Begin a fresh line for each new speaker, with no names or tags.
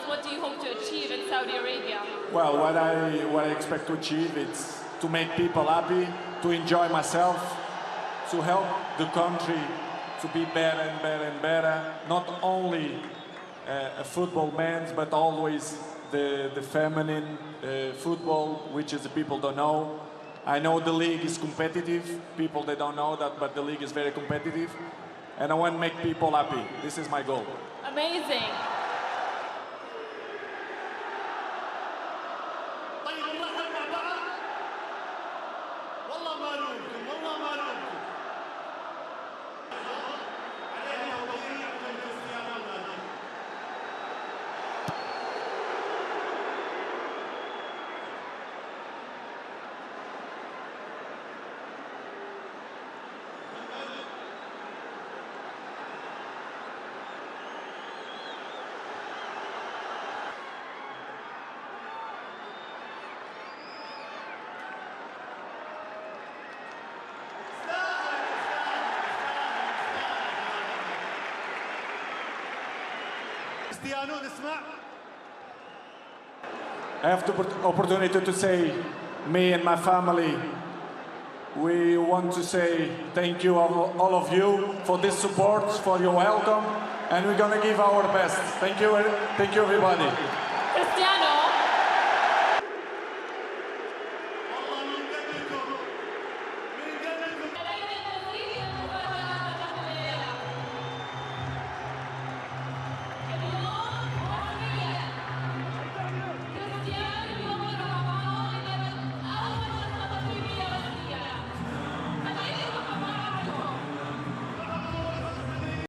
What do you hope to achieve in Saudi Arabia?
Well, what I expect to achieve is to make people happy, to enjoy myself, to help the country to be better and better and better. Not only a football man's, but always the feminine football, which is the people don't know. I know the league is competitive. People they don't know that, but the league is very competitive, and I want to make people happy. This is my goal.
Amazing.
I have the opportunity to say, me and my family, we want to say thank you all of you for this support, for your welcome, and we're gonna give our best. Thank you everybody.